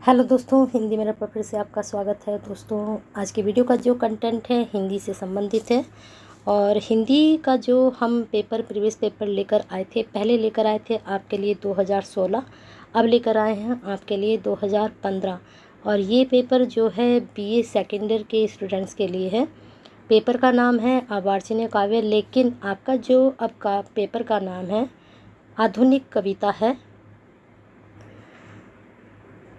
Hello दोस्तों, हिंदी मेरा proper से आपका स्वागत है। दोस्तों, आज की वीडियो का जो कंटेंट है हिंदी से संबंधित है। और हिंदी का जो हम प्रीवियस पेपर लेकर आए थे, पहले लेकर आए थे आपके लिए 2016, अब लेकर आए हैं आपके लिए 2015। और ये पेपर जो है बीए सेकेंड ईयर के स्टूडेंट्स के लिए है। पेपर का नाम है अवार्चनीय काव्य, लेकिन आपका जो अब का पेपर का नाम है आधुनिक कविता है।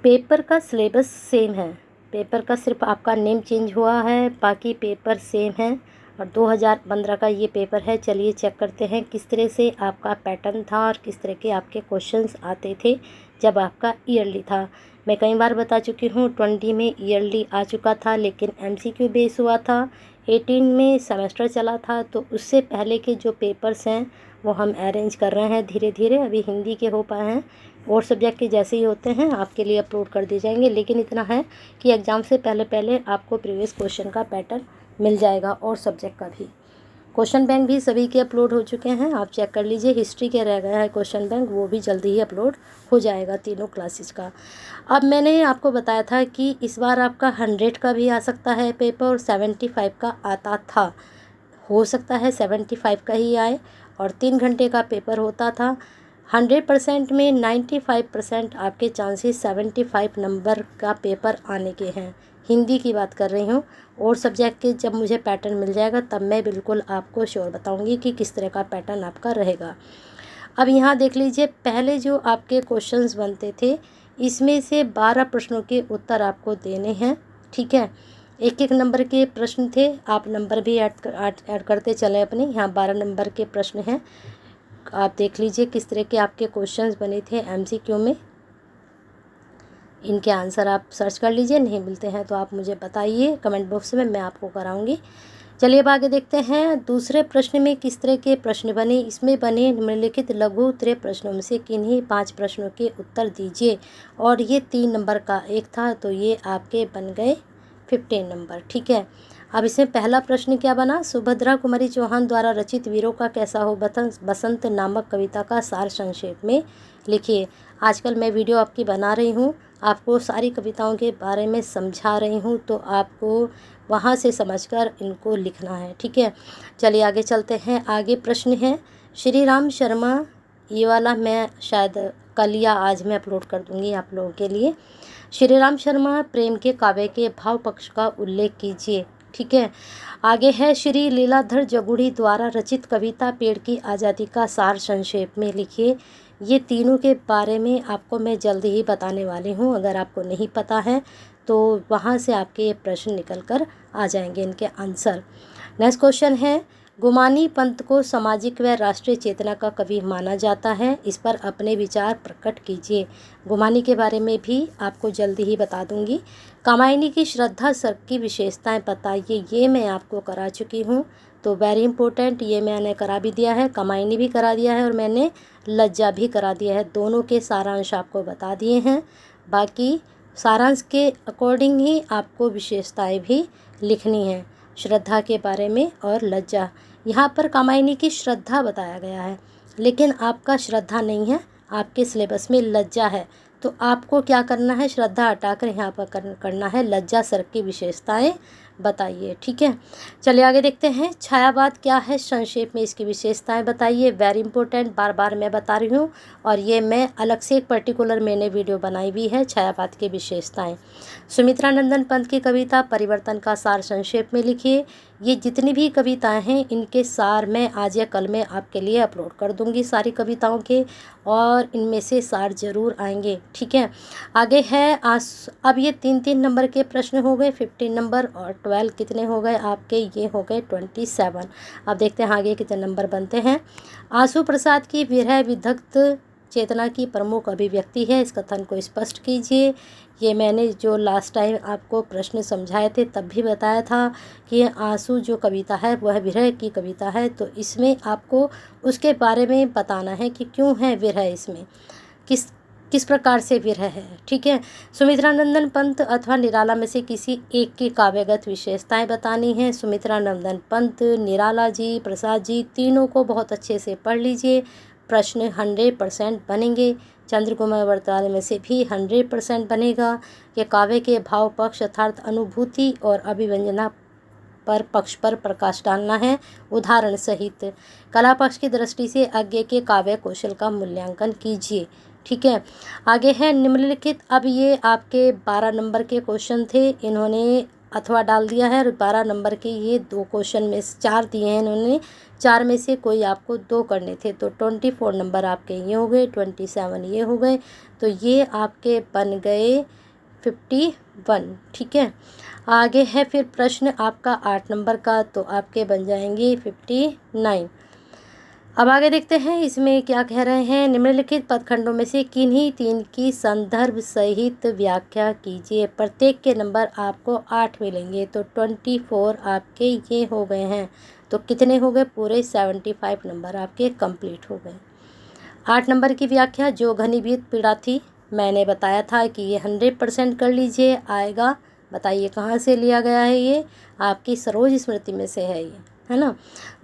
पेपर का सिलेबस सेम है, पेपर का सिर्फ आपका नेम चेंज हुआ है, बाकी पेपर सेम है। और 2015 का ये पेपर है। चलिए चेक करते हैं किस तरह से आपका पैटर्न था और किस तरह के आपके क्वेश्चंस आते थे जब आपका ईयरली था। मैं कई बार बता चुकी हूँ, 20 में ईयरली आ चुका था लेकिन एमसीक्यू बेस हुआ था। 18 में सेमेस्टर चला था, तो उससे पहले के जो पेपर्स हैं वो हम अरेंज कर रहे हैं धीरे धीरे। अभी हिंदी के हो पाए हैं, और सब्जेक्ट के जैसे ही होते हैं आपके लिए अपलोड कर दिए जाएंगे। लेकिन इतना है कि एग्ज़ाम से पहले पहले आपको प्रीवियस क्वेश्चन का पैटर्न मिल जाएगा, और सब्जेक्ट का भी। क्वेश्चन बैंक भी सभी के अपलोड हो चुके हैं, आप चेक कर लीजिए। हिस्ट्री के रह गया है क्वेश्चन बैंक, वो भी जल्दी ही अपलोड हो जाएगा तीनों क्लासेस का। अब मैंने आपको बताया था कि इस बार आपका 100 का भी आ सकता है पेपर, और 75 का आता था। हो सकता है 75 का ही आए, और 3 घंटे का पेपर होता था। 100% में 95% आपके चांसेस 75 नंबर का पेपर आने के हैं। हिंदी की बात कर रही हूँ, और सब्जेक्ट के जब मुझे पैटर्न मिल जाएगा तब मैं बिल्कुल आपको श्योर बताऊंगी कि किस तरह का पैटर्न आपका रहेगा। अब यहाँ देख लीजिए, पहले जो आपके क्वेश्चंस बनते थे इसमें से 12 प्रश्नों के उत्तर आपको देने हैं, ठीक है। एक एक नंबर के प्रश्न थे, आप नंबर भी ऐड करते चले अपने। यहाँ 12 नंबर के प्रश्न हैं, आप देख लीजिए किस तरह के आपके क्वेश्चंस बने थे एमसीक्यू में। इनके आंसर आप सर्च कर लीजिए, नहीं मिलते हैं तो आप मुझे बताइए कमेंट बॉक्स में, मैं आपको कराऊंगी। चलिए अब आगे देखते हैं दूसरे प्रश्न में किस तरह के प्रश्न बने। इसमें बने निम्नलिखित लघु उत्तरीय प्रश्नों में से किन्हीं 5 प्रश्नों के उत्तर दीजिए। और ये 3 नंबर का एक था, तो ये आपके बन गए 15 नंबर, ठीक है। अब इसमें पहला प्रश्न क्या बना, सुभद्रा कुमारी चौहान द्वारा रचित वीरों का कैसा हो बसंत नामक कविता का सार संक्षेप में लिखिए। आजकल मैं वीडियो आपकी बना रही हूँ, आपको सारी कविताओं के बारे में समझा रही हूँ, तो आपको वहाँ से समझकर इनको लिखना है, ठीक है। चलिए आगे चलते हैं। आगे प्रश्न है श्री राम शर्मा, ये वाला मैं शायद कल या आज मैं अपलोड कर दूँगी आप लोगों के लिए। श्री राम शर्मा प्रेम के काव्य के भाव पक्ष का उल्लेख कीजिए, ठीक है। आगे है श्री लीलाधर जगुड़ी द्वारा रचित कविता पेड़ की आज़ादी का सार संक्षेप में लिखिए। ये तीनों के बारे में आपको मैं जल्दी ही बताने वाली हूँ, अगर आपको नहीं पता है तो वहाँ से आपके ये प्रश्न निकल कर आ जाएंगे, इनके आंसर। नेक्स्ट क्वेश्चन है, गुमानी पंत को सामाजिक व राष्ट्रीय चेतना का कवि माना जाता है, इस पर अपने विचार प्रकट कीजिए। गुमानी के बारे में भी आपको जल्दी ही बता दूंगी। कामायनी की श्रद्धा सर की विशेषताएं बताइए, ये मैं आपको करा चुकी हूँ, तो वेरी इंपॉर्टेंट, ये मैंने करा भी दिया है। कामायनी भी करा दिया है और मैंने लज्जा भी करा दिया है, दोनों के सारांश आपको बता दिए हैं। बाकी सारांश के अकॉर्डिंग ही आपको विशेषताएं भी लिखनी है, श्रद्धा के बारे में और लज्जा। यहाँ पर कामायनी की श्रद्धा बताया गया है, लेकिन आपका श्रद्धा नहीं है, आपके सिलेबस में लज्जा है। तो आपको क्या करना है, श्रद्धा हटाकर यहाँ पर करना है लज्जा सर की विशेषताएं बताइए, ठीक है। चलिए आगे देखते हैं। छायावाद क्या है, संक्षेप में इसकी विशेषताएं बताइए। वेरी इंपॉर्टेंट, बार बार मैं बता रही हूँ, और ये मैं अलग से एक पर्टिकुलर मैंने वीडियो बनाई हुई है, छायावाद की विशेषताएं। सुमित्रा नंदन पंत की कविता परिवर्तन का सार संक्षेप में लिखिए। ये जितनी भी कविताएं हैं इनके सार मैं आज या कल में आपके लिए अपलोड कर दूंगी सारी कविताओं के, और इनमें से सार जरूर आएंगे, ठीक है। आगे है अब ये 3-3 नंबर के प्रश्न हो गए, 15 नंबर, और 12 कितने हो गए आपके, ये हो गए 27। अब देखते हैं आगे कितने नंबर बनते हैं। आंसू प्रसाद की विरह विदग्ध चेतना की प्रमुख अभिव्यक्ति है, इस कथन को स्पष्ट कीजिए। ये मैंने जो लास्ट टाइम आपको प्रश्न समझाए थे तब भी बताया था कि आंसू जो कविता है वह विरह की कविता है, तो इसमें आपको उसके बारे में बताना है कि क्यों है विरह, इसमें किस प्रकार से विरह है, ठीक है। सुमित्रा नंदन पंत अथवा निराला में से किसी एक की काव्यगत विशेषताएं बतानी है। सुमित्रा नंदन पंत, निराला जी, प्रसाद जी, तीनों को बहुत अच्छे से पढ़ लीजिए, प्रश्न 100% बनेंगे। चंद्रकुमार वर्ताल में से भी 100% बनेगा कि काव्य के भाव पक्ष अर्थात अनुभूति और अभिव्यंजना पर पक्ष पर प्रकाश डालना है उदाहरण सहित। कला पक्ष की दृष्टि से आगे के काव्य कौशल का मूल्यांकन कीजिए। ठीक है, आगे है निम्नलिखित। अब ये आपके 12 नंबर के क्वेश्चन थे, इन्होंने अथवा डाल दिया है और 12 नंबर के ये 2 क्वेश्चन में 4 दिए हैं इन्होंने, 4 में से कोई आपको 2 करने थे। तो 24 नंबर आपके ये हो गए, 27 ये हो गए, तो ये आपके बन गए 51। ठीक है, आगे है फिर प्रश्न आपका 8 नंबर का, तो आपके बन जाएंगे 59। अब आगे देखते हैं इसमें क्या कह रहे हैं। निम्नलिखित पदखंडों में से किन्हीं 3 की संदर्भ सहित व्याख्या कीजिए। प्रत्येक के नंबर आपको 8 मिलेंगे, तो 24 आपके ये हो गए हैं। तो कितने हो गए? पूरे 75 नंबर आपके कंप्लीट हो गए। 8 नंबर की व्याख्या, जो घनीभूत पीड़ा थी, मैंने बताया था कि ये 100% कर लीजिए, आएगा। बताइए कहाँ से लिया गया है? ये आपकी सरोज स्मृति में से है, ये है ना।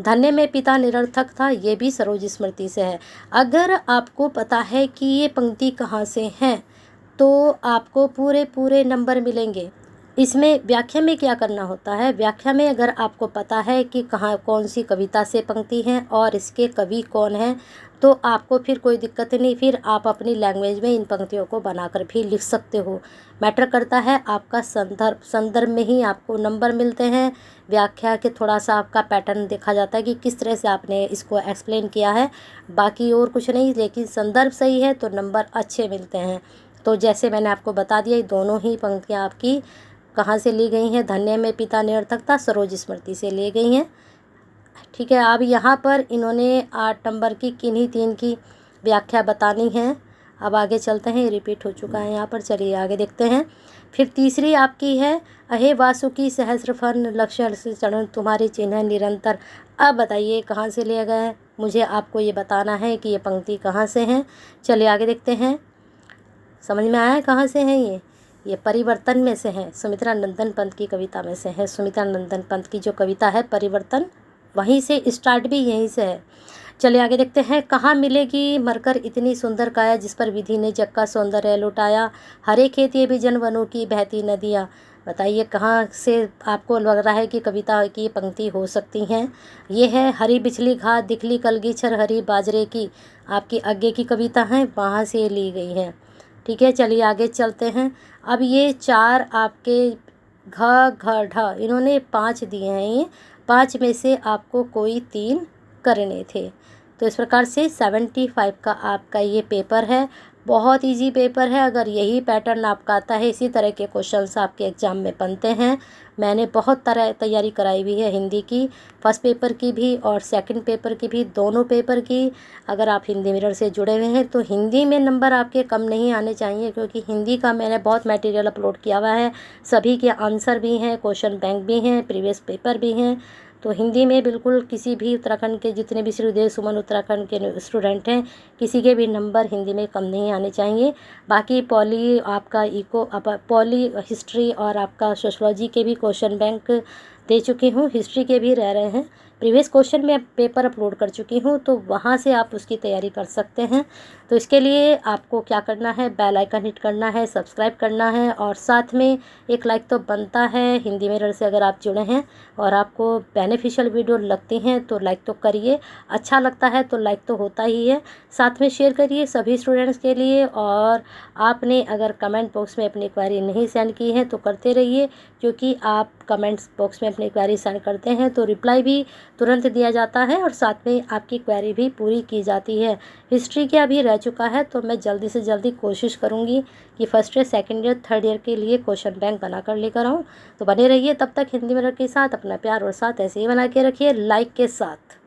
धन्य में पिता निरर्थक था, ये भी सरोज स्मृति से है। अगर आपको पता है कि ये पंक्ति कहाँ से है तो आपको पूरे नंबर मिलेंगे। इसमें व्याख्या में क्या करना होता है, व्याख्या में अगर आपको पता है कि कहाँ कौन सी कविता से पंक्ति है और इसके कवि कौन हैं, तो आपको फिर कोई दिक्कत नहीं, फिर आप अपनी लैंग्वेज में इन पंक्तियों को बनाकर भी लिख सकते हो। मैटर करता है आपका संदर्भ में ही आपको नंबर मिलते हैं। व्याख्या के थोड़ा सा आपका पैटर्न देखा जाता है कि किस तरह से आपने इसको एक्सप्लेन किया है, बाकी और कुछ नहीं, लेकिन संदर्भ सही है तो नंबर अच्छे मिलते हैं। तो जैसे मैंने आपको बता दिया, ये दोनों ही पंक्तियाँ आपकी कहाँ से ली गई हैं? धन्य में पिता निरर्थकता सरोज स्मृति से ली गई हैं। ठीक है, अब यहाँ पर इन्होंने 8 नंबर की किन्हीं 3 की व्याख्या बतानी है। अब आगे चलते हैं, रिपीट हो चुका है यहाँ पर, चलिए आगे देखते हैं। फिर तीसरी आपकी है, अहे वासुकी सहस्र फन लक्ष्य से चरण तुम्हारे चिन्ह निरंतर। अब बताइए कहाँ से लिया गया है, मुझे आपको ये बताना है कि ये पंक्ति कहाँ से है। चलिए आगे देखते हैं, समझ में आया है कहाँ से है ये परिवर्तन में से है, सुमित्रा नंदन पंत की कविता में से है। सुमित्रा नंदन पंत की जो कविता है परिवर्तन, वहीं से स्टार्ट भी यहीं से है। चलिए आगे देखते हैं, कहाँ मिलेगी मरकर इतनी सुंदर काया, जिस पर विधि ने जग का सौंदर्य लुटाया, हरे खेत ये भी जन वनों की बहती नदियाँ। बताइए कहाँ से आपको लग रहा है कि कविता की पंक्ति हो सकती हैं। ये है हरी बिछली घात दिखली कलगी छर हरी बाजरे की, आपकी आगे की कविता है, वहाँ से ली गई है। ठीक है, चलिए आगे चलते हैं। अब ये 4 आपके घ ढ इन्होंने 5 दिए हैं, ये 5 में से आपको कोई 3 करने थे। तो इस प्रकार से 75 का आपका ये पेपर है। बहुत इजी पेपर है, अगर यही पैटर्न आपका आता है, इसी तरह के क्वेश्चंस आपके एग्ज़ाम में बनते हैं। मैंने बहुत तरह तैयारी कराई हुई है, हिंदी की फर्स्ट पेपर की भी और सेकंड पेपर की भी, दोनों पेपर की। अगर आप हिंदी मिरर से जुड़े हुए हैं तो हिंदी में नंबर आपके कम नहीं आने चाहिए, क्योंकि हिंदी का मैंने बहुत मटेरियल अपलोड किया हुआ है, सभी के आंसर भी हैं, क्वेश्चन बैंक भी हैं, प्रीवियस पेपर भी हैं। तो हिंदी में बिल्कुल किसी भी उत्तराखंड के जितने भी श्रीदेव सुमन उत्तराखंड के स्टूडेंट हैं, किसी के भी नंबर हिंदी में कम नहीं आने चाहिए। बाकी पॉली आपका पॉली हिस्ट्री और आपका सोशलॉजी के भी क्वेश्चन बैंक दे चुकी हूँ, हिस्ट्री के भी रह रहे हैं। प्रीवियस क्वेश्चन में पेपर अपलोड कर चुकी हूँ, तो वहाँ से आप उसकी तैयारी कर सकते हैं। तो इसके लिए आपको क्या करना है, बेल आइकन हिट करना है, सब्सक्राइब करना है और साथ में एक लाइक तो बनता है। हिंदी मिरर से अगर आप जुड़े हैं और आपको बेनिफिशियल वीडियो लगती हैं तो लाइक तो करिए, अच्छा लगता है तो लाइक तो होता ही है। साथ में शेयर करिए सभी स्टूडेंट्स के लिए। और आपने अगर कमेंट बॉक्स में अपनी क्वेरी नहीं सेंड की है तो करते रहिए, क्योंकि आप कमेंट्स बॉक्स में अपनी क्वेरी सेंड करते हैं तो रिप्लाई भी तुरंत दिया जाता है और साथ में आपकी क्वेरी भी पूरी की जाती है। हिस्ट्री का भी रह चुका है, तो मैं जल्दी से जल्दी कोशिश करूँगी कि first year, second year, third year के लिए क्वेश्चन बैंक बनाकर लेकर आऊँ। तो बने रहिए तब तक हिंदी मिरर के साथ, अपना प्यार और साथ ऐसे ही बना के रखिए लाइक के साथ।